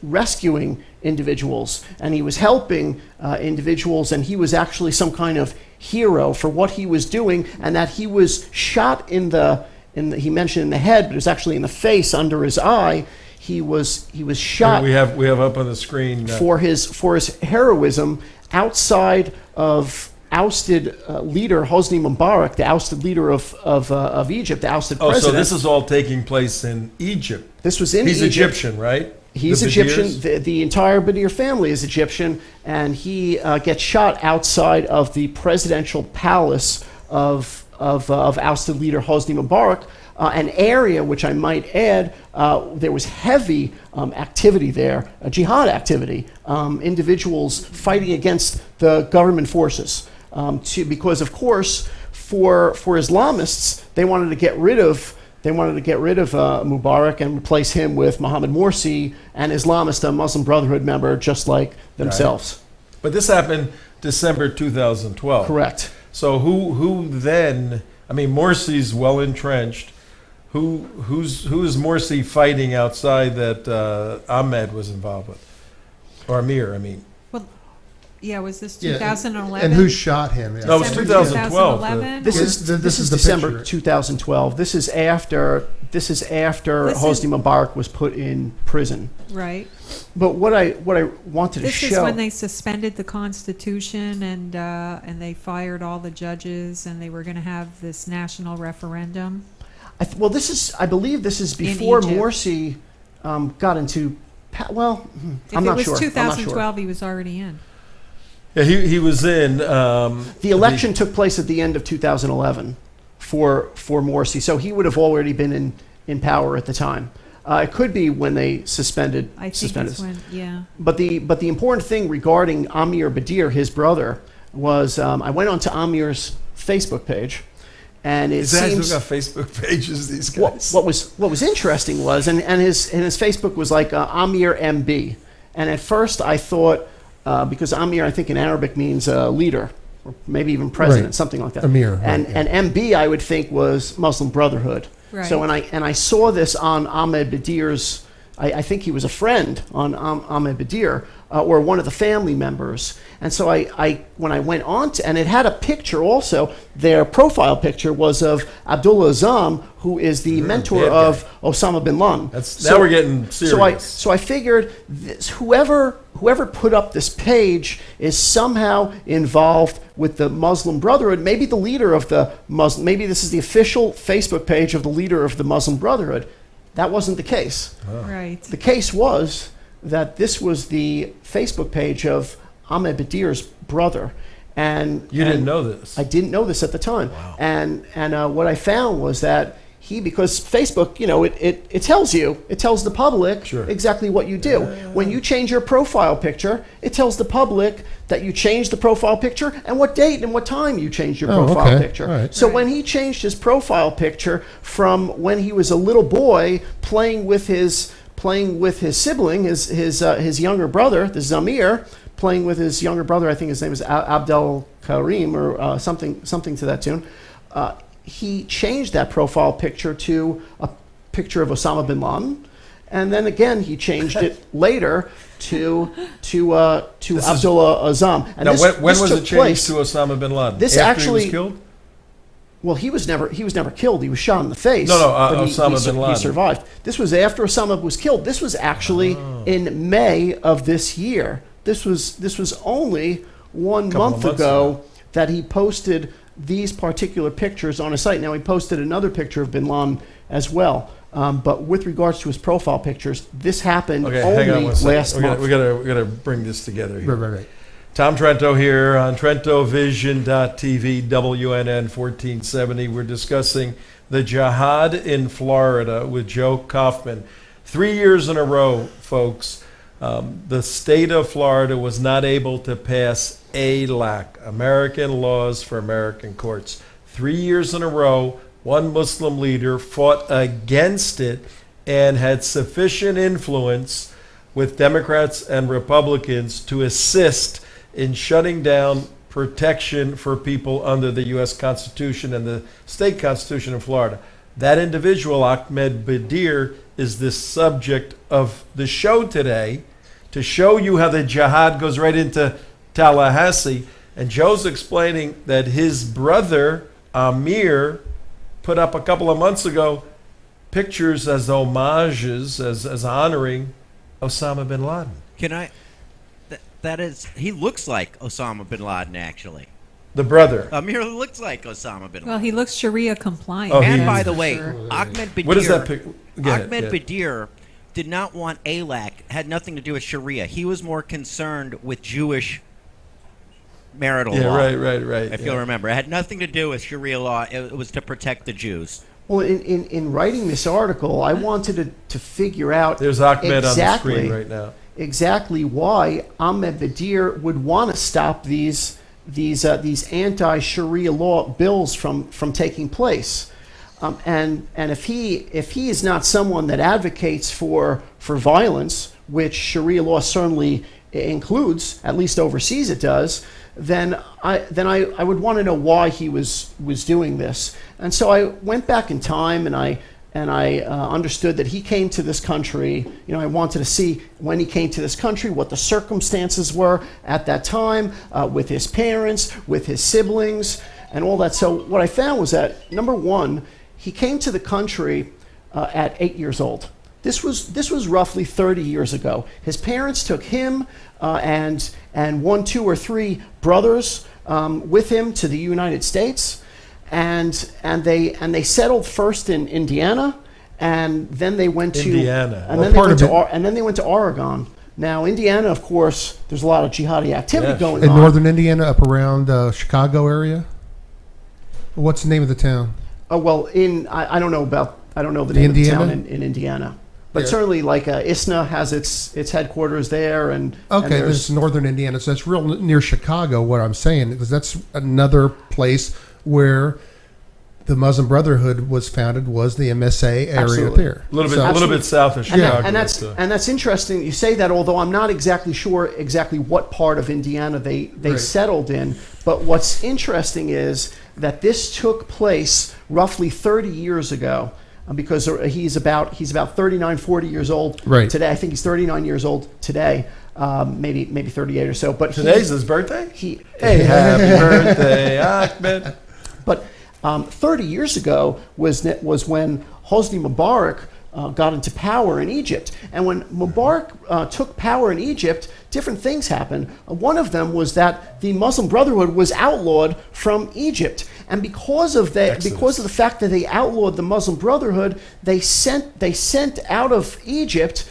rescuing individuals, and he was helping individuals, and he was actually some kind of hero for what he was doing, and that he was shot he mentioned in the head, but it was actually in the face under his eye. He was shot. We have up on the screen for his heroism outside of ousted leader Hosni Mubarak, the ousted leader of Egypt, the ousted president. so this is all taking place in Egypt. This was in He's Egypt. Egyptian, right? He's The Egyptian. Bediers? The entire Badier family is Egyptian, and he gets shot outside of the presidential palace of ousted leader Hosni Mubarak, an area which I might add, there was heavy activity there, jihad activity, individuals fighting against the government forces. Because of course, for Islamists, they wanted to get rid of Mubarak and replace him with Mohammed Morsi, an Islamist, a Muslim Brotherhood member, just like themselves. Right. But this happened December 2012. Correct. So who then? I mean, Morsi's well entrenched. Who's Morsi fighting outside that Ahmed was involved with, or Amir? I mean. Yeah, was this Yeah, 2011? and who shot him? Yeah. No, it was 2012. 2011? This is the December picture. 2012. This is after This is- Hosni Mubarak was put in prison. Right. But what I wanted to This is show. when they suspended the Constitution and they fired all the judges and they were going to have this national referendum. I believe this is before Egypt. Morsi got into. If I'm not it sure. was I'm not 2012, sure. he was already in. Yeah, he was in. The election took place at the end of 2011 for Morsi, so he would have already been in power at the time. It could be when they suspended. I think that's when, yeah. But the important thing regarding Amir Bedier, his brother, was I went onto Amir's Facebook page, and it These guys seems who got Facebook pages. These guys. what was interesting was, and his Facebook was like Amir MB, and at first I thought because Amir I think in Arabic means leader or maybe even president, Right. something like that. Amir, right, and yeah. and MB I would think was Muslim Brotherhood. Right. So when I saw this on Ahmed Bedier's I think he was a friend on Ahmed Bedier, or one of the family members. And so when I went on to, and it had a picture also, their profile picture was of Abdullah Azzam, who is the mentor of Osama bin Laden. Now we're getting serious. So I figured whoever put up this page is somehow involved with the Muslim Brotherhood, maybe the leader of the Muslim, maybe this is the official Facebook page of the leader of the Muslim Brotherhood. That wasn't the case. Oh. Right. The case was that this was the Facebook page of Ahmed Bedier's brother. And You didn't know this? I didn't know this at the time. Wow. And what I found was that because Facebook, it tells the public Sure. exactly what you do. When you change your profile picture, it tells the public that you changed the profile picture and what date and what time you changed your profile picture. All right. So when he changed his profile picture from when he was a little boy playing with his sibling, his younger brother, the Zamir, playing with his younger brother, I think his name is Abdel Karim or something to that tune. He changed that profile picture to a picture of Osama bin Laden, and then again he changed it later to Abdullah Azzam. And Now, this when was took it changed place. to Osama bin Laden? This After actually he was killed? Well, he was never killed. He was shot in the face. No, but Osama bin Laden. He survived. This was after Osama was killed. This was actually in May of this year. This was only 1 month ago that he posted these particular pictures on his site. Now he posted another picture of bin Laden as well. But with regards to his profile pictures, this happened Okay, hang on only one second. last month. We gotta bring this together here. Right. Tom Trento here on TrentoVision.tv, WNN 1470. We're discussing the Jihad in Florida with Joe Kaufman. 3 years in a row, folks, the state of Florida was not able to pass ALAC, American Laws for American Courts. 3 years in a row, one Muslim leader fought against it and had sufficient influence with Democrats and Republicans to assist in shutting down protection for people under the U.S. Constitution and the state constitution in Florida. That individual, Ahmed Bedier, is the subject of the show today to show you how the jihad goes right into Tallahassee. And Joe's explaining that his brother, Amir, put up a couple of months ago pictures as homages, as honoring Osama bin Laden. Can I? That is, he looks like Osama bin Laden, actually. The brother. Amir looks like Osama bin Laden. Well, he looks Sharia compliant. Oh, And he by is. the way, Sure. Ahmed Bedier. What is that pic? Ahmed Bedier did not want ALAC. Had nothing to do with Sharia. He was more concerned with Jewish marital law. Right. If you'll remember, it had nothing to do with Sharia law. It was to protect the Jews. Well, in writing this article, I wanted to figure out There's Ahmed exactly, on the screen right now. exactly why Ahmed Bedier would want to stop these anti-Sharia law bills from taking place. And if he is not someone that advocates for violence, which Sharia law certainly includes, at least overseas it does, then I would want to know why he was doing this. And so I went back in time and I understood that he came to this country. I wanted to see when he came to this country, what the circumstances were at that time, with his parents, with his siblings, and all that. So what I found was that, number one, he came to the country at 8 years old. This was roughly 30 years ago. His parents took him and 1, 2, or 3 brothers with him to the United States. And they settled first in Indiana, and then they went to Indiana. and then they went to Oregon. Now, Indiana, of course, there's a lot of jihadi activity going In on. northern Indiana, up around Chicago area. What's the name of the town? Oh well, I don't know the name Indiana? of the town in Indiana, but Yeah. certainly like ISNA has its headquarters there, and Okay, and this is northern Indiana, so that's real near Chicago. What I'm saying, because that's another place where the Muslim Brotherhood was founded, was the MSA area Absolutely. there. A little So- bit south of And, Chicago. and that's interesting. You say that, although I'm not exactly sure exactly what part of Indiana they Right. settled in. But what's interesting is that this took place roughly 30 years ago. because he's about 39, 40 years old Right. today. I think he's 39 years old today, maybe 38 or so. But Today's his birthday? He Hey, happy birthday, Ahmed. But 30 years ago was when Hosni Mubarak got into power in Egypt. And when Mubarak took power in Egypt, different things happened. One of them was that the Muslim Brotherhood was outlawed from Egypt. And because of the fact that they outlawed the Muslim Brotherhood, they sent out of Egypt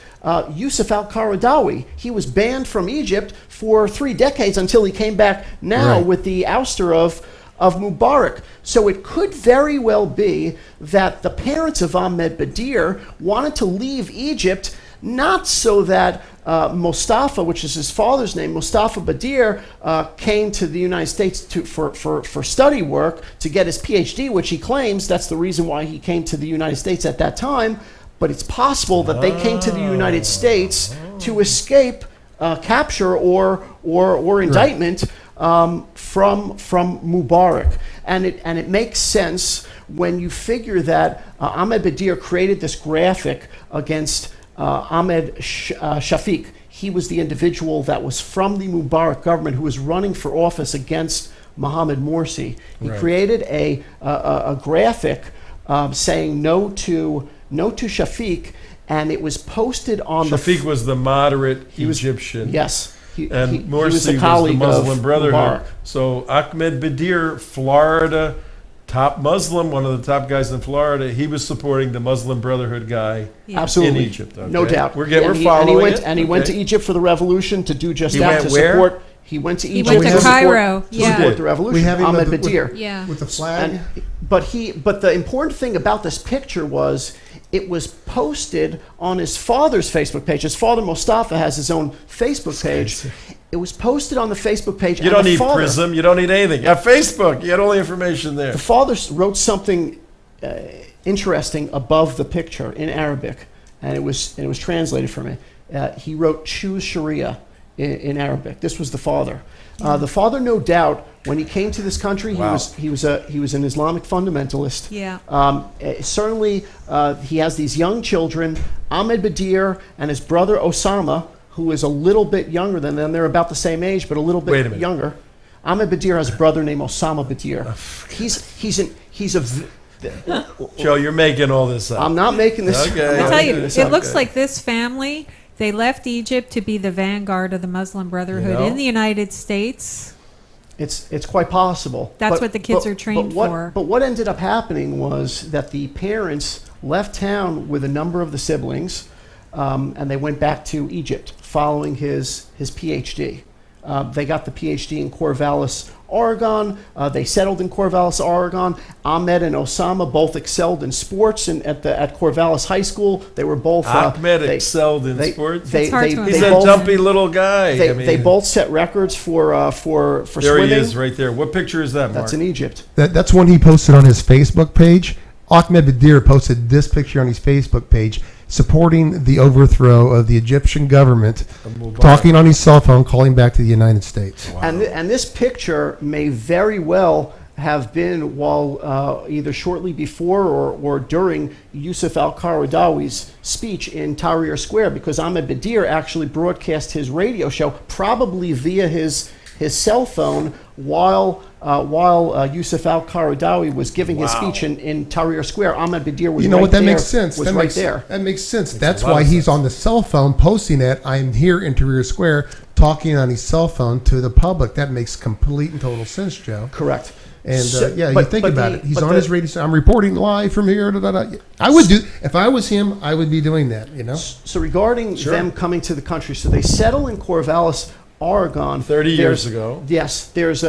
Yusuf al-Qaradawi. He was banned from Egypt for 3 decades until he came back now with the ouster of Mubarak. So it could very well be that the parents of Ahmed Bedier wanted to leave Egypt, not so that Mustafa, which is his father's name, Mustafa Badier, came to the United States for study work to get his PhD, which he claims that's the reason why he came to the United States at that time. But it's possible that they came to the United States to escape capture or indictment from Mubarak. And it makes sense when you figure that Ahmed Bedier created this graphic against Ahmed Shafiq. He was the individual that was from the Mubarak government who was running for office against Mohammed Morsi. He created a graphic saying no to Shafiq, and it was posted on Shafiq was the moderate Egyptian. Yes. And Morsi was the was colleague the Muslim of Brotherhood. Mubarak. So Ahmed Bedier, Florida, top Muslim, one of the top guys in Florida, he was supporting the Muslim Brotherhood guy Absolutely. in Egypt. Okay? No doubt. We're And following it. And he went to Egypt for the revolution to do just He that, went to where? support. He went to He Egypt went to to support, Cairo, to yeah. support the revolution. We have him Ahmed with Bedier. Yeah. with the flag. But the important thing about this picture was it was posted on his father's Facebook page. His father, Mustafa, has his own Facebook page. It was posted on the Facebook page. You don't need Prism. You don't need anything. You have Facebook. You had all the information there. The father wrote something interesting above the picture in Arabic, and it was translated for me. He wrote "Choose Sharia" in Arabic. This was the father. The father, no doubt, when he came to this country, he was an Islamic fundamentalist. Yeah. Certainly, he has these young children, Ahmed Bedier and his brother Osama, who is a little bit younger than them. They're about the same age, but a little bit younger. Ahmed Bedier has a brother named Osama Bedier. He's a Joe, you're making all this up. I'm not making this. Okay. I'll tell you, this it up. looks like this family, they left Egypt to be the vanguard of the Muslim Brotherhood in the United States. It's quite possible. That's what the kids are trained for. But what ended up happening was that the parents left town with a number of the siblings, and they went back to Egypt following his PhD. They got the PhD in Corvallis, Oregon. They settled in Corvallis, Oregon. Ahmed and Osama both excelled in sports at Corvallis High School. They were both. Ahmed excelled in sports. It's hard to He's imagine. a dumpy little guy. They both set records for there swimming. he is, right there. What picture is that, Mark? That's in Egypt. That's one he posted on his Facebook page. Ahmed Bedier posted this picture on his Facebook page supporting the overthrow of the Egyptian government, talking on his cell phone, calling back to the United States. Wow. And this picture may very well have been while either shortly before or during Yusuf al-Qaradawi's speech in Tahrir Square, because Ahmed Bedier actually broadcast his radio show, probably via his cell phone, while Yusuf al-Qaradawi was giving his speech in Tahrir Square. Ahmed Bedier was that makes sense. Was right there. That makes sense. That's why he's on the cell phone posting it. I'm here in Tahrir Square talking on his cell phone to the public. That makes complete and total sense, Joe. Correct. And you think about it. He's on his radio. I'm reporting live from here. I would do, if I was him, I would be doing that. So regarding them coming to the country, so they settle in Corvallis, Oregon. 30 years ago. Yes, there's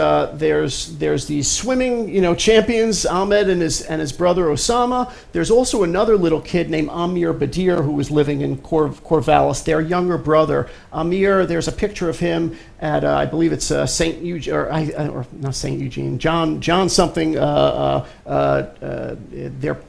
these swimming, champions, Ahmed and his brother Osama. There's also another little kid named Amir Bedier who was living in Corvallis. Their younger brother, Amir. There's a picture of him at I believe it's St. Eugene or not St. Eugene, John something. Their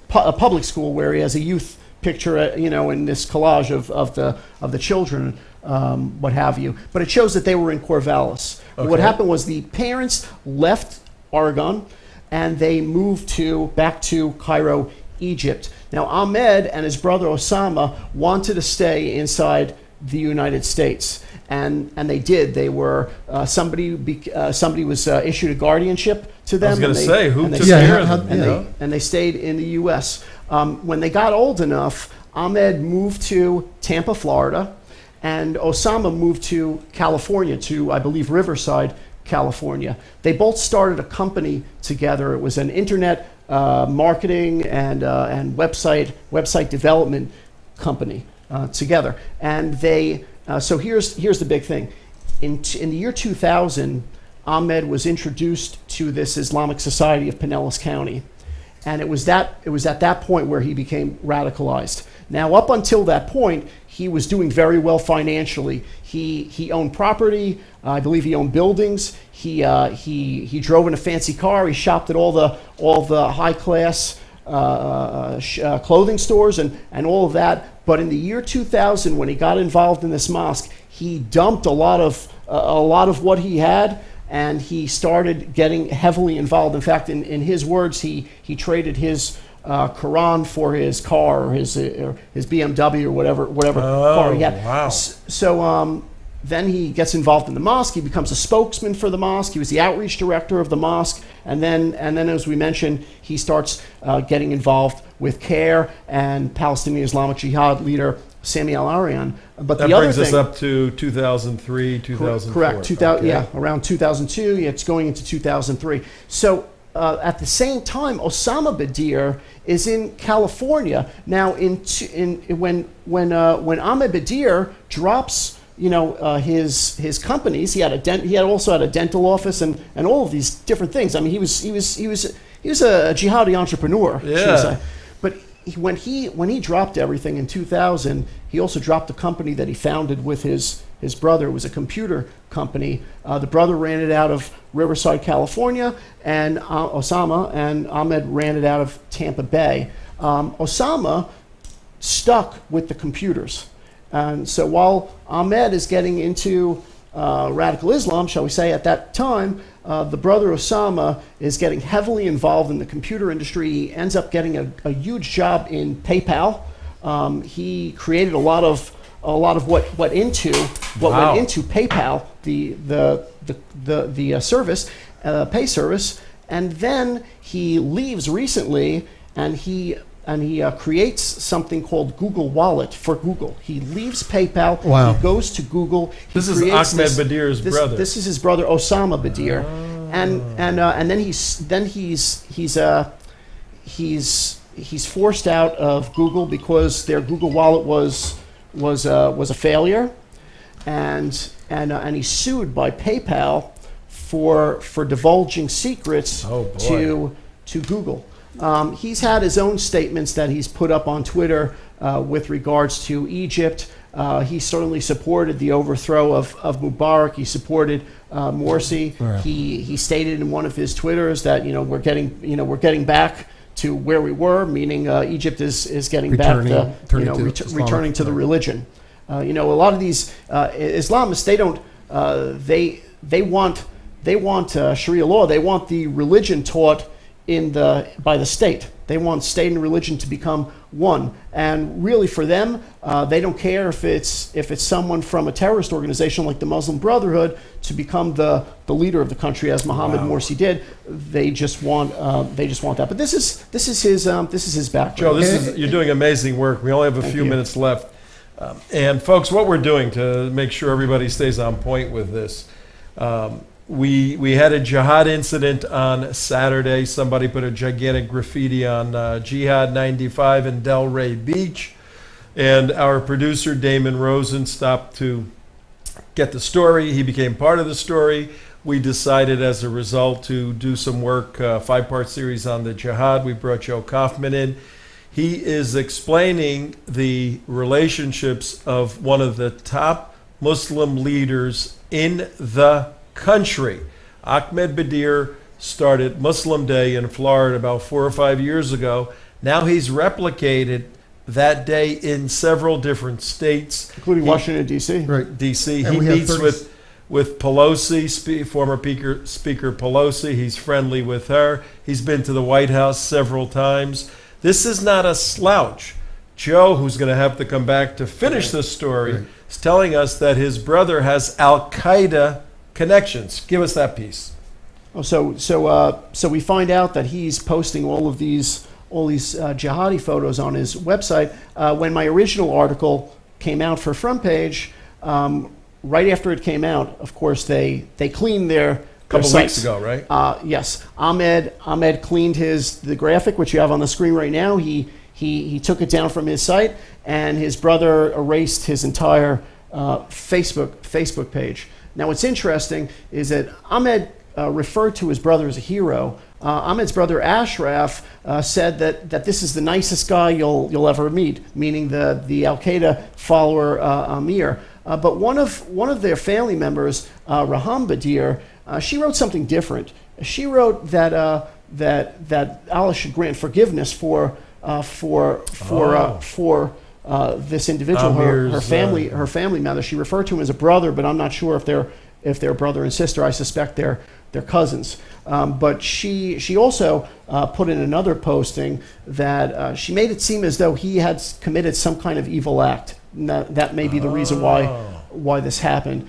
public school where he has a youth picture, in this collage of the children. What have you. But it shows that they were in Corvallis. Okay. What happened was the parents left Oregon and they moved back to Cairo, Egypt. Now, Ahmed and his brother Osama wanted to stay inside the United States, and they did. They were somebody was issued a guardianship to them. I was going to and say, who and took they- care of them? and they stayed in the U.S. When they got old enough, Ahmed moved to Tampa, Florida, and Osama moved to California, to, I believe, Riverside, California. They both started a company together. It was an internet marketing and website development company together. And they so here's the big thing. In the year 2000, Ahmed was introduced to this Islamic Society of Pinellas County, and it was at that point where he became radicalized. Now, up until that point, he was doing very well financially. He owned property. I believe he owned buildings. He drove in a fancy car. He shopped at all the high class clothing stores and all of that. But in the year 2000, when he got involved in this mosque, he dumped a lot of what he had, and he started getting heavily involved. In fact, in his words, he traded his Quran for his car, or his BMW, or whatever car he had. Wow. So then he gets involved in the mosque. He becomes a spokesman for the mosque. He was the outreach director of the mosque, and then as we mentioned, he starts getting involved with CARE and Palestinian Islamic Jihad leader Samuel Alarian. But That the other brings us thing, up to 2003, 2004. correct, 2000, Okay. yeah, around 2002. Yeah, it's going into 2003. So at the same time, Osama Bedier is in California now. When Amir Bedier drops, his companies, he also had a dental office and all of these different things. I mean, he was a jihadi entrepreneur, should I say. But when he dropped everything in 2000, he also dropped the company that he founded with his brother. It was a computer company. The brother ran it out of Riverside, California, and Osama and Ahmed ran it out of Tampa Bay. Osama stuck with the computers. And so while Ahmed is getting into radical Islam, shall we say, at that time, the brother Osama is getting heavily involved in the computer industry. He ends up getting a huge job in PayPal. He created a lot of what went into PayPal, the service, pay service, and then he leaves recently, and he creates something called Google Wallet for Google. He leaves PayPal. Wow. He goes to Google. This is Ahmed Bedier's brother. This is his brother Osama Bedier, and then he's forced out of Google because their Google Wallet was a failure, and he's sued by PayPal for divulging secrets to Google. He's had his own statements that he's put up on Twitter with regards to Egypt. He certainly supported the overthrow of Mubarak. He supported Morsi. Right. He stated in one of his Twitters that we're getting back to where we were, meaning Egypt is getting Returning to the religion. A lot of these Islamists, they want Sharia law. They want the religion taught by the state. They want state and religion to become one. And really, for them, they don't care if it's someone from a terrorist organization like the Muslim Brotherhood to become the leader of the country, as Mohammed Morsi did. They just want that. But this is his background. Joe, you're doing amazing work. We only have a few minutes left. And folks, what we're doing to make sure everybody stays on point with this, we had a jihad incident on Saturday. Somebody put a gigantic graffiti on Jihad 95 in Delray Beach. And our producer, Damon Rosen, stopped to get the story. He became part of the story. We decided as a result to do some work, 5-part series on the jihad. We brought Joe Kaufman in. He is explaining the relationships of one of the top Muslim leaders in the country. Ahmed Bedier started Muslim Day in Florida about 4 or 5 years ago. Now he's replicated that day in several different states, including Washington, D.C. Right. D.C. And He we have meets 30 with Pelosi, former Speaker Pelosi. He's friendly with her. He's been to the White House several times. This is not a slouch. Joe, who's going to have to come back to finish this story, is telling us that his brother has Al-Qaeda connections. Give us that piece. Oh, so we find out that he's posting all these jihadi photos on his website. When my original article came out for front page, right after it came out, of course they cleaned their Couple sites. weeks ago, right? Yes, Ahmed cleaned the graphic, which you have on the screen right now. He took it down from his site, and his brother erased his entire Facebook page. Now, what's interesting is that Ahmed referred to his brother as a hero. Ahmed's brother Ashraf said that this is the nicest guy you'll ever meet, meaning the Al Qaeda follower Amir. But one of their family members, Raham Bedier, she wrote something different. She wrote that Allah should grant forgiveness for this individual, her family member. She referred to him as a brother, but I'm not sure if they're brother and sister. I suspect they're cousins. But she also put in another posting that she made it seem as though he had committed some kind of evil act. That may be the reason why this happened.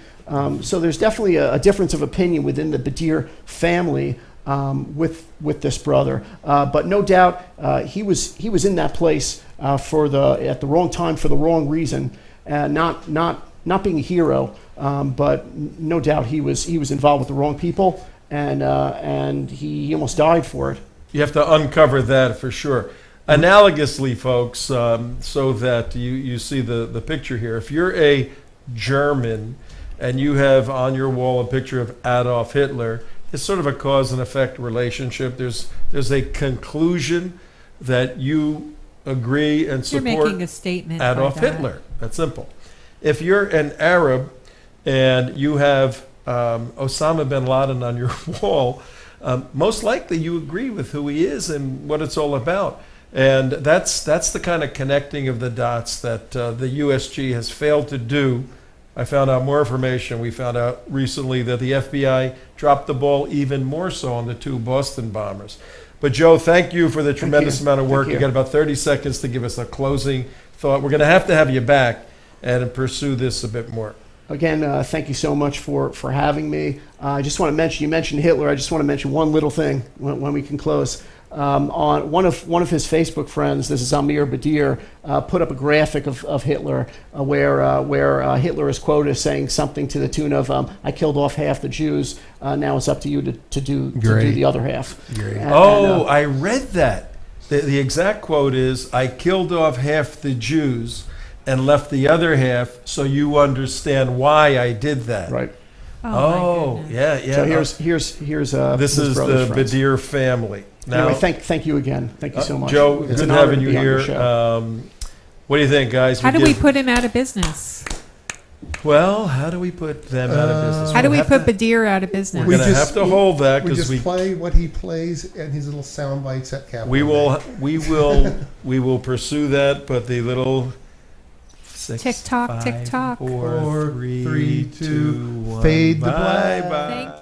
So there's definitely a difference of opinion within the Badier family with this brother. But no doubt he was in that place at the wrong time for the wrong reason, not being a hero. But no doubt he was involved with the wrong people, and he almost died for it. You have to uncover that for sure. Analogously, folks, so that you see the picture here. If you're a German and you have on your wall a picture of Adolf Hitler, it's sort of a cause and effect relationship. There's a conclusion that you agree and support You're making a statement Adolf by that. Hitler. That's simple. If you're an Arab and you have Osama bin Laden on your wall, most likely you agree with who he is and what it's all about. And that's the kind of connecting of the dots that the USG has failed to do. I found out more information. We found out recently that the FBI dropped the ball even more so on the 2 Boston bombers. But Joe, thank you for the tremendous amount of work. You got about 30 seconds to give us a closing thought. We're going to have you back and pursue this a bit more. Again, thank you so much for having me. I just want to mention, you mentioned Hitler. I just want to mention one little thing when we can close. On one of his Facebook friends, this is Amir Bedier, put up a graphic of Hitler where Hitler is quoted as saying something to the tune of, "I killed off half the Jews. Now it's up to you to do the other half." I read that. The exact quote is, "I killed off half the Jews and left the other half so you understand why I did that." Right. Oh yeah. So here's this is the Badier family. Now, anyway, thank you again. Thank you so much. Joe, It's good an honor having to you be on your here. show. What do you think, guys? How do we put him out of business? Well, how do we put them out of business? How do we put Badier out of business? We're going to have to hold that We because just play what he plays and his little sound bites at Capitol. we will pursue that, but the little Tick tock, tick tock. 4, 3, 2, 1. Fade the Bye black. bye. Thank